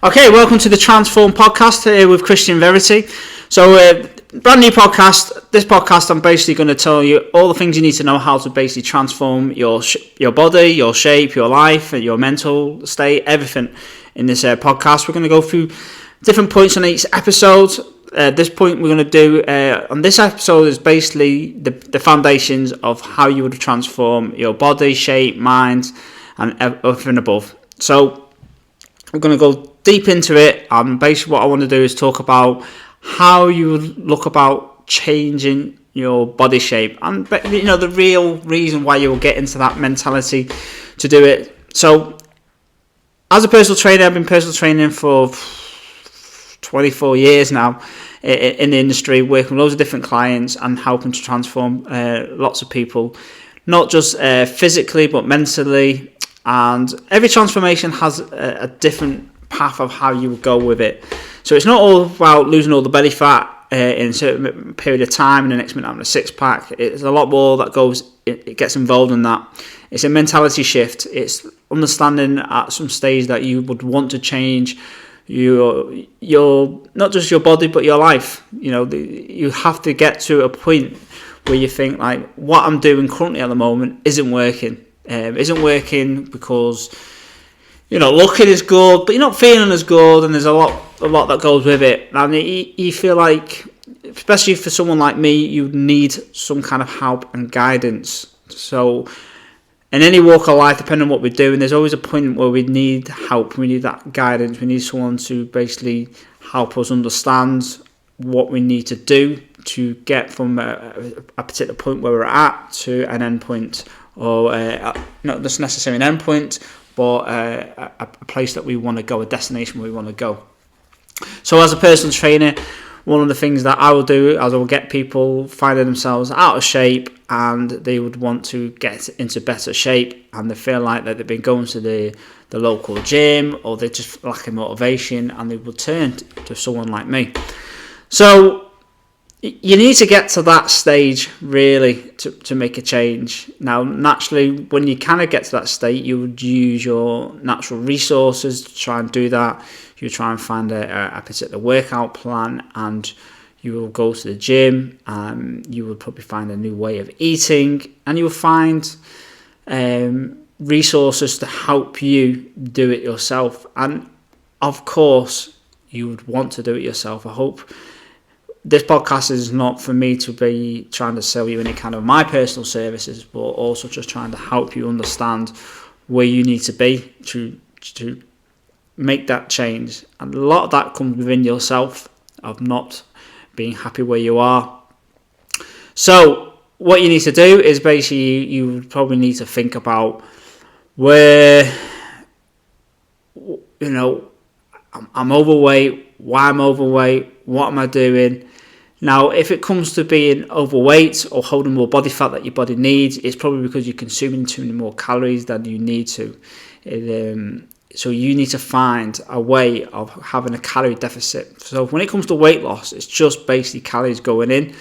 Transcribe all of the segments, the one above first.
Okay, welcome to the Transform podcast here with Christian Verity. So, brand new podcast. This podcast, I'm basically going to tell you all the things you need to know how to basically transform your body, your shape, your life, your mental state, everything in this podcast. We're going to go through different points on each episode. This point we're going to do on this episode is basically the foundations of how you would transform your body, shape, mind, and everything above. So we're going to go deep into it, and basically what I want to do is talk about how you would look about changing your body shape, and the real reason why you will get into that mentality to do it. So as a personal trainer, I've been personal training for 24 years now in the industry, working with loads of different clients and helping to transform lots of people, not just physically but mentally. And every transformation has a different path of how you would go with it. So it's not all about losing all the belly fat in a certain period of time and the next minute having a six-pack. It's a lot more that it gets involved in that. It's a mentality shift. It's understanding at some stage that you would want to change your not just your body but your life. You have to get to a point where you think, like, what I'm doing currently at the moment isn't working. Because looking is good, but you're not feeling as good, and there's a lot that goes with it. And you feel like, especially for someone like me, you need some kind of help and guidance. So in any walk of life, depending on what we're doing, there's always a point where we need help, we need that guidance, we need someone to basically help us understand what we need to do to get from a particular point where we're at to an end point, or not just necessarily an end point, but a place that we want to go, a destination where we want to go. So as a personal trainer, one of the things that I will do is I will get people finding themselves out of shape, and they would want to get into better shape, and they feel like that they've been going to the local gym, or they're just lacking motivation, and they will turn to someone like me. So you need to get to that stage really to make a change. Now, naturally, when you kind of get to that state, you would use your natural resources to try and do that. You try and find a particular workout plan, and you will go to the gym. You will probably find a new way of eating, and you will find resources to help you do it yourself. And of course, you would want to do it yourself. I hope this podcast is not for me to be trying to sell you any kind of my personal services, but also just trying to help you understand where you need to be to make that change. And a lot of that comes within yourself, of not being happy where you are. So what you need to do is basically you would probably need to think about where, I'm overweight, why I'm overweight, what am I doing? Now, if it comes to being overweight or holding more body fat that your body needs, it's probably because you're consuming too many more calories than you need to. So you need to find a way of having a calorie deficit. So when it comes to weight loss, it's just basically calories going in.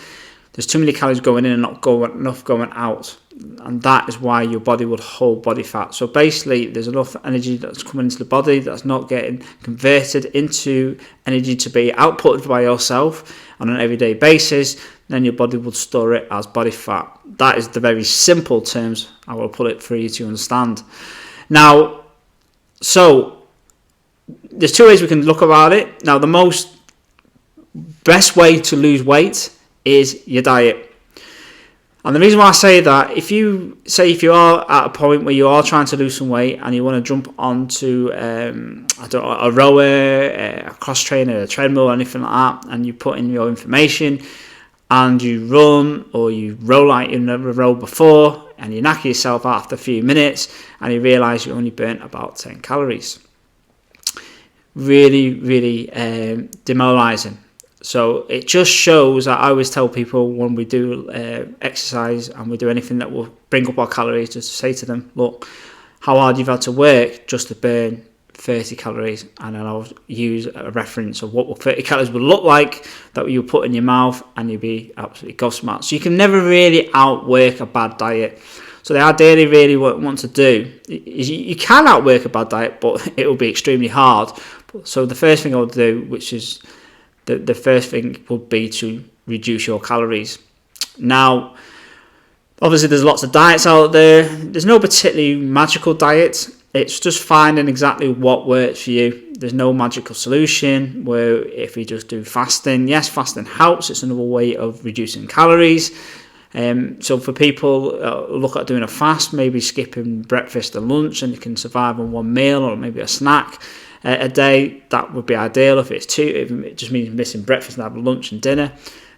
There's too many calories going in and not enough going out. And that is why your body would hold body fat. So basically, there's enough energy that's coming into the body that's not getting converted into energy to be outputted by yourself on an everyday basis. Then your body would store it as body fat. That is the very simple terms I will put it for you to understand. Now, so there's two ways we can look about it. Now, the best way to lose weight is your diet. And the reason why I say that, if you are at a point where you are trying to lose some weight and you want to jump onto a rower, a cross trainer, a treadmill, anything like that, and you put in your information and you run or you roll like you've never rolled before, and you knacker yourself out after a few minutes and you realise you only burnt about 10 calories. Really, really demoralising. So it just shows that I always tell people when we do exercise and we do anything that will bring up our calories, just to say to them, look, how hard you've had to work just to burn 30 calories. And then I'll use a reference of what 30 calories would look like that you put in your mouth, and you'd be absolutely gobsmacked. So you can never really outwork a bad diet. So the ideally really what I want to do is you can outwork a bad diet, but it will be extremely hard. So the first thing I would do, which is the first thing, would be to reduce your calories. Now, obviously there's lots of diets out there. There's no particularly magical diet. It's just finding exactly what works for you. There's no magical solution where if you just do fasting, yes, fasting helps. It's another way of reducing calories. So for people look at doing a fast, maybe skipping breakfast and lunch, and you can survive on one meal or maybe a snack a day. That would be ideal. If it just means missing breakfast and having lunch and dinner,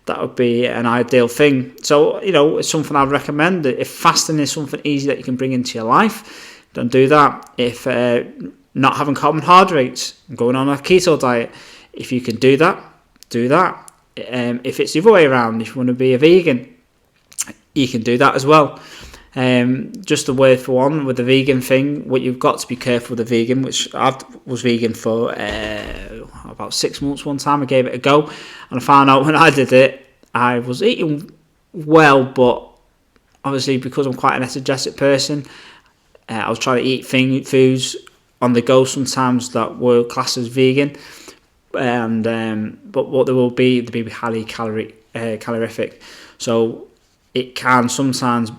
that would be an ideal thing. So it's something I'd recommend. If fasting is something easy that you can bring into your life, don't do that. If not having carbohydrates and going on a keto diet, if you can do that, do that. If it's the other way around, if you want to be a vegan, you can do that as well. Just a word for one with the vegan thing, what you've got to be careful with the vegan, which I was vegan for about 6 months one time. I gave it a go, and I found out when I did it, I was eating well, but obviously because I'm quite an energetic person, I was trying to eat foods on the go sometimes that were classed as vegan, and but what they'll be highly calorific. So it can sometimes,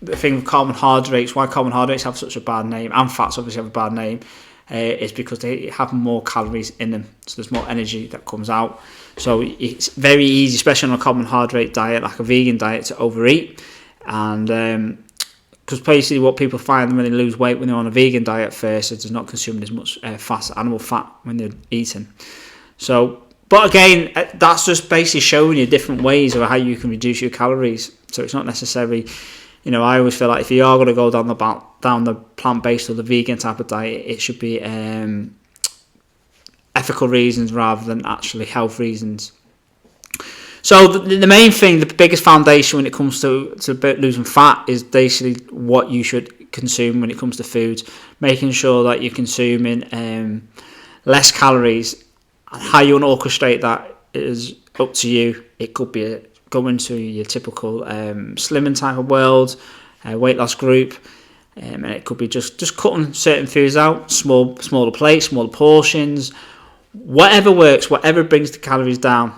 the thing with carbohydrates, why carbohydrates have such a bad name, and fats obviously have a bad name, is because they have more calories in them, so there's more energy that comes out. So it's very easy, especially on a carbohydrate diet like a vegan diet, to overeat. And because basically what people find when they lose weight when they're on a vegan diet first is they're not consuming as much animal fat when they're eating. So, but again, that's just basically showing you different ways of how you can reduce your calories. So it's not necessarily, I always feel like if you are going to go down the plant-based or the vegan type of diet, it should be ethical reasons rather than actually health reasons. So the main thing, the biggest foundation when it comes to losing fat is basically what you should consume when it comes to foods, making sure that you're consuming less calories. And how you want to orchestrate that is up to you. It could be going to your typical slimming type of world, weight loss group, and it could be just cutting certain foods out, smaller plates, smaller portions, whatever works, whatever brings the calories down.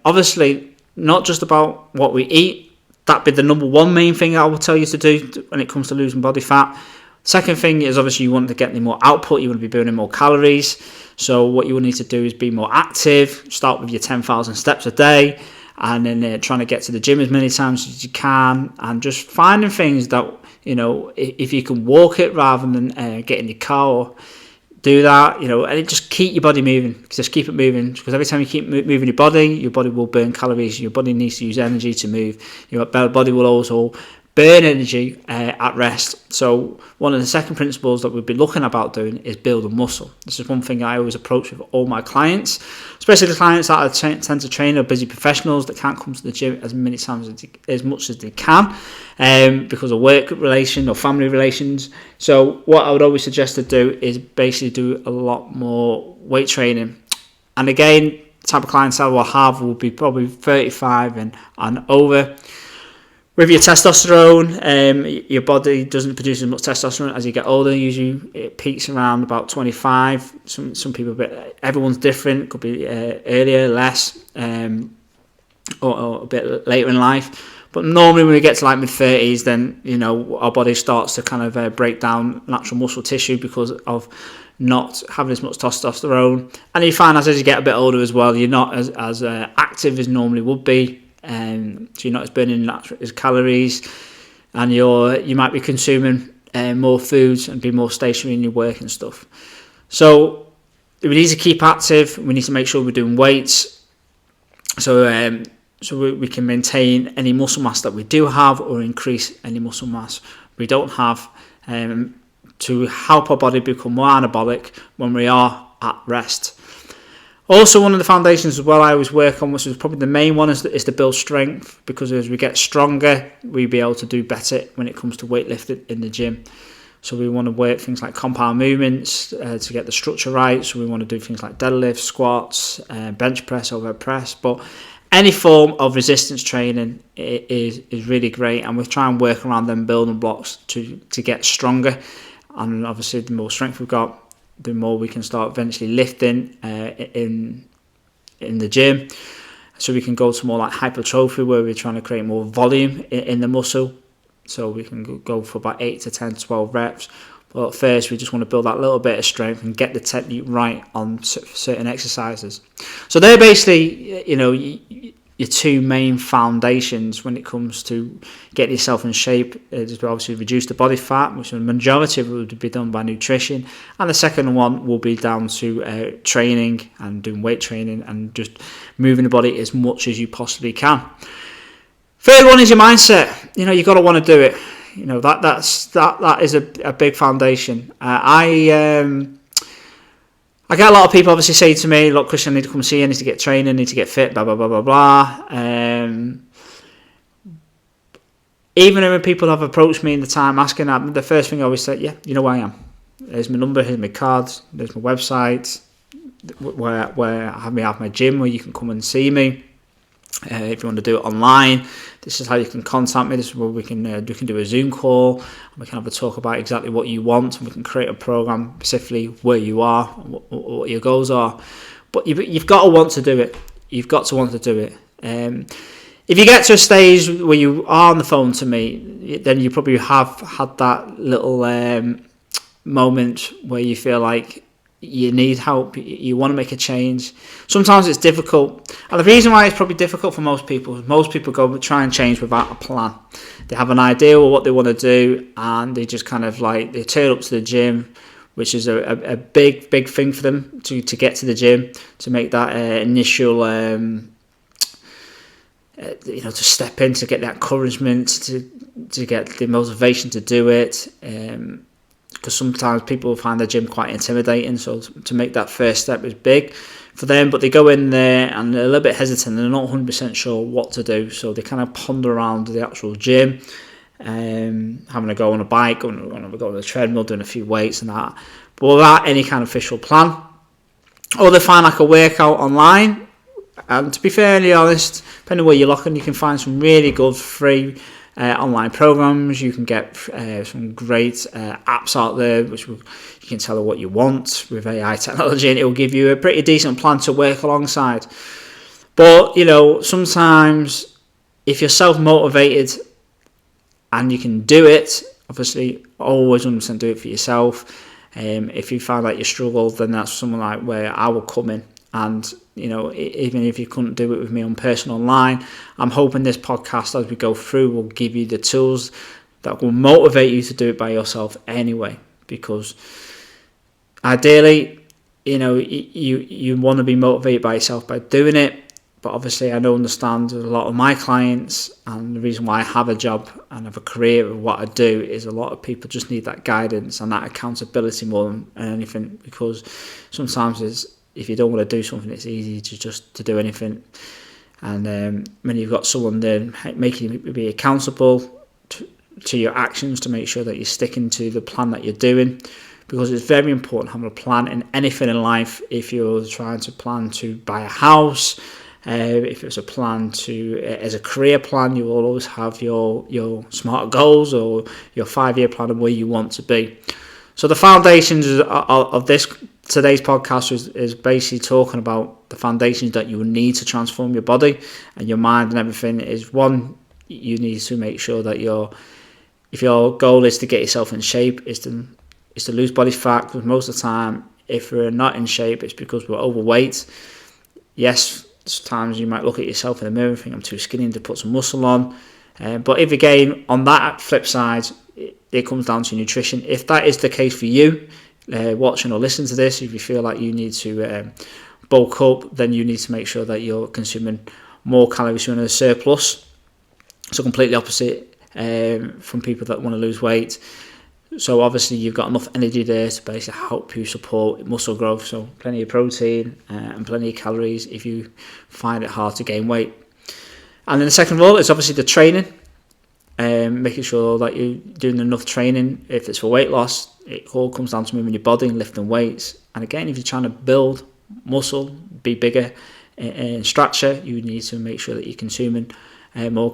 Obviously, not just about what we eat. That'd be the number one main thing I will tell you to do when it comes to losing body fat. Second thing is obviously you want to get more output, you want to be burning more calories. So what you will need to do is be more active, start with your 10,000 steps a day, and then trying to get to the gym as many times as you can, and just finding things that, if you can walk it rather than get in your car, or do that, and just keep your body moving. Just keep it moving, because every time you keep moving your body will burn calories. Your body needs to use energy to move. Your body will also burn energy at rest. So one of the second principles that we'll be looking about doing is building muscle. This is one thing I always approach with all my clients, especially the clients that I tend to train are busy professionals that can't come to the gym as much as they can because of work relation or family relations. So what I would always suggest to do is basically do a lot more weight training. And again, the type of clientele we'll have will be probably 35 and over. With your testosterone, your body doesn't produce as much testosterone as you get older. Usually it peaks around about 25. Some people, everyone's different. It could be earlier, less, or a bit later in life. But normally when we get to like mid-30s, then, our body starts to kind of break down natural muscle tissue because of not having as much testosterone. And you find as you get a bit older as well, you're not as active as normally would be. So you're not as burning as calories, and you might be consuming more foods and be more stationary in your work and stuff. So we need to keep active. We need to make sure we're doing weights, so we can maintain any muscle mass that we do have, or increase any muscle mass we don't have, to help our body become more anabolic when we are at rest. Also, one of the foundations as well I always work on, which is probably the main one, is to build strength, because as we get stronger, we'll be able to do better when it comes to weightlifting in the gym. So we want to work things like compound movements to get the structure right. So we want to do things like deadlifts, squats, bench press, overhead press. But any form of resistance training is really great, and we try and work around them building blocks to get stronger. And obviously, the more strength we've got, the more we can start eventually lifting in the gym. So we can go to more like hypertrophy, where we're trying to create more volume in the muscle. So we can go for about 8 to 10, 12 reps. But first, we just want to build that little bit of strength and get the technique right on certain exercises. So they're basically, your two main foundations when it comes to getting yourself in shape. Is obviously reduce the body fat, which the majority of it would be done by nutrition. And the second one will be down to training and doing weight training and just moving the body as much as you possibly can. Third one is your mindset. You've got to want to do it. That is a big foundation. I get a lot of people obviously say to me, look, Christian, I need to come see you, I need to get training, I need to get fit, blah, blah, blah, blah, blah. Even when people have approached me in the time asking that, the first thing I always say, yeah, you know who I am. Here's my number, here's my cards, there's my website, where I have my gym where you can come and see me. If you want to do it online, this is how you can contact me. This is where we can do a Zoom call, and we can have a talk about exactly what you want, and we can create a program specifically where you are, what your goals are. But you've got to want to do it. You've got to want to do it. If you get to a stage where you are on the phone to me, then you probably have had that little moment where you feel like you need help, you want to make a change. Sometimes it's difficult, and the reason why it's probably difficult for most people is most people try and change without a plan. They have an idea of what they want to do, and they just kind of they turn up to the gym, which is a big thing for them to get to the gym, to make that initial to step in, to get that encouragement, to get the motivation to do it. Because sometimes people find the gym quite intimidating, so to make that first step is big for them. But they go in there and they're a little bit hesitant, and they're not 100% sure what to do, so they kind of ponder around the actual gym, having a go on a bike, going to go on the treadmill, doing a few weights and that, but without any kind of official plan. Or they find like a workout online, and to be fairly honest, depending on where you're looking, you can find some really good free online programs. You can get some great apps out there, which you can tell her what you want with AI technology, and it will give you a pretty decent plan to work alongside. But sometimes if you're self-motivated and you can do it, obviously always 100% do it for yourself. If you find like you struggle, then that's something like where I will come in. And even if you couldn't do it with me on personal online, I'm hoping this podcast, as we go through, will give you the tools that will motivate you to do it by yourself anyway. Because ideally, you want to be motivated by yourself by doing it. But obviously, I understand a lot of my clients, and the reason why I have a job and have a career of what I do is a lot of people just need that guidance and that accountability more than anything. Because sometimes if you don't want to do something, it's easy to do anything. And when you've got someone there making you be accountable to your actions, to make sure that you're sticking to the plan that you're doing, because it's very important having a plan in anything in life. If you're trying to plan to buy a house, if it's a plan as a career plan, you will always have your SMART goals or your 5-year plan of where you want to be. So the foundations of today's podcast is basically talking about the foundations that you will need to transform your body and your mind and everything. Is one, you need to make sure that if your goal is to get yourself in shape, is to lose body fat, because most of the time, if we're not in shape, it's because we're overweight. Yes, sometimes you might look at yourself in the mirror and think, I'm too skinny to put some muscle on. But if again, on that flip side, it comes down to nutrition. If that is the case for you, watching or listening to this, if you feel like you need to bulk up, then you need to make sure that you're consuming more calories, you're in a surplus. So completely opposite from people that want to lose weight. So obviously you've got enough energy there to basically help you support muscle growth. So plenty of protein and plenty of calories if you find it hard to gain weight. And then the second rule is obviously the training. Making sure that you're doing enough training. If it's for weight loss, it all comes down to moving your body and lifting weights. And again, if you're trying to build muscle, be bigger in stature, you need to make sure that you're consuming more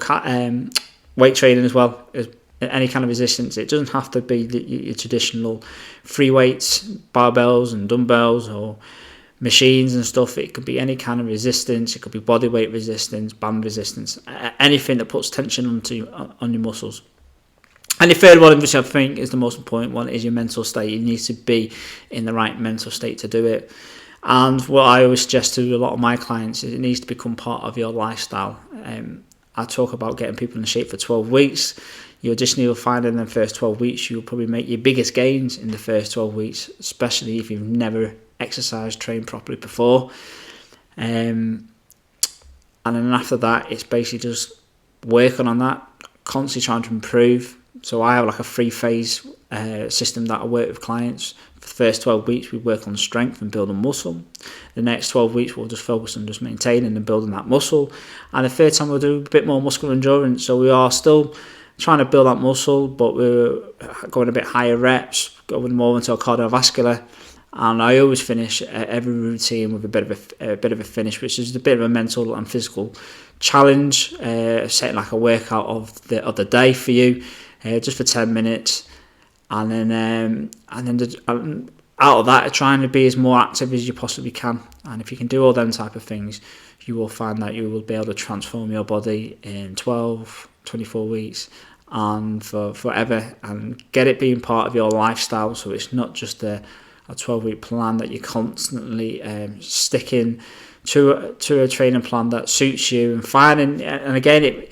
weight training as well any kind of resistance. It doesn't have to be your traditional free weights, barbells and dumbbells or machines and stuff. It could be any kind of resistance. It could be body weight resistance, band resistance, anything that puts tension on your muscles. And the third one, which I think is the most important one, is your mental state. You need to be in the right mental state to do it. And what I always suggest to a lot of my clients is it needs to become part of your lifestyle. I talk about getting people in shape for 12 weeks. You additionally will find in the first 12 weeks, you'll probably make your biggest gains in the first 12 weeks, especially if you've never exercised, trained properly before. And then after that, it's basically just working on that, constantly trying to improve. So I have like a 3-phase system that I work with clients. For the first 12 weeks, we work on strength and building muscle. The next 12 weeks, we'll just focus on just maintaining and building that muscle. And the third time, we'll do a bit more muscular endurance. So we are still trying to build that muscle, but we're going a bit higher reps, going more into our cardiovascular. And I always finish every routine with a bit of a finish, which is a bit of a mental and physical challenge, setting like a workout of the day for you, just for 10 minutes, and then out of that, trying to be as more active as you possibly can. And if you can do all them type of things, you will find that you will be able to transform your body in 12, 24 weeks and for forever, and get it being part of your lifestyle. So it's not just a 12-week plan that you're constantly sticking to a training plan that suits you and finding. And again,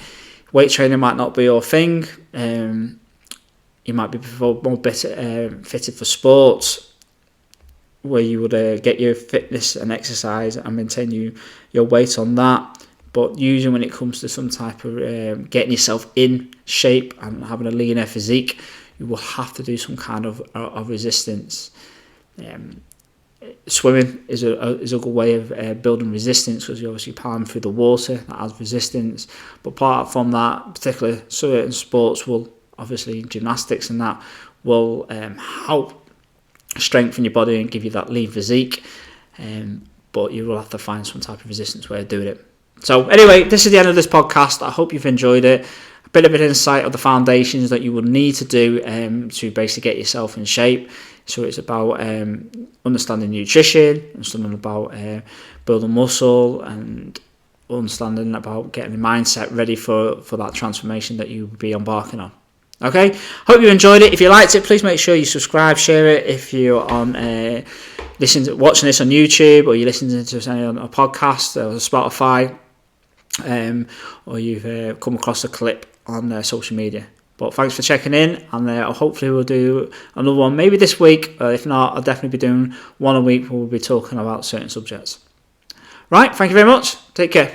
weight training might not be your thing. You might be more fitted for sports, where you would get your fitness and exercise and maintain your weight on that. But usually when it comes to some type of getting yourself in shape and having a leaner physique, you will have to do some kind of resistance. Swimming is a good way of building resistance, because you obviously pound through the water, that has resistance. But apart from that, particularly certain sports will, obviously gymnastics and that, will help strengthen your body and give you that lean physique. But you will have to find some type of resistance way of doing it. So anyway, this is the end of this podcast. I hope you've enjoyed it. A bit of an insight of the foundations that you will need to do to basically get yourself in shape. So it's about understanding nutrition, understanding about building muscle, and understanding about getting the mindset ready for that transformation that you will be embarking on. Okay, hope you enjoyed it. If you liked it, please make sure you subscribe, share it. If you're on watching this on YouTube, or you're listening to this on a podcast or Spotify, or you've come across a clip on social media. But thanks for checking in, and hopefully we'll do another one maybe this week. If not, I'll definitely be doing one a week where we'll be talking about certain subjects. Right, thank you very much. Take care.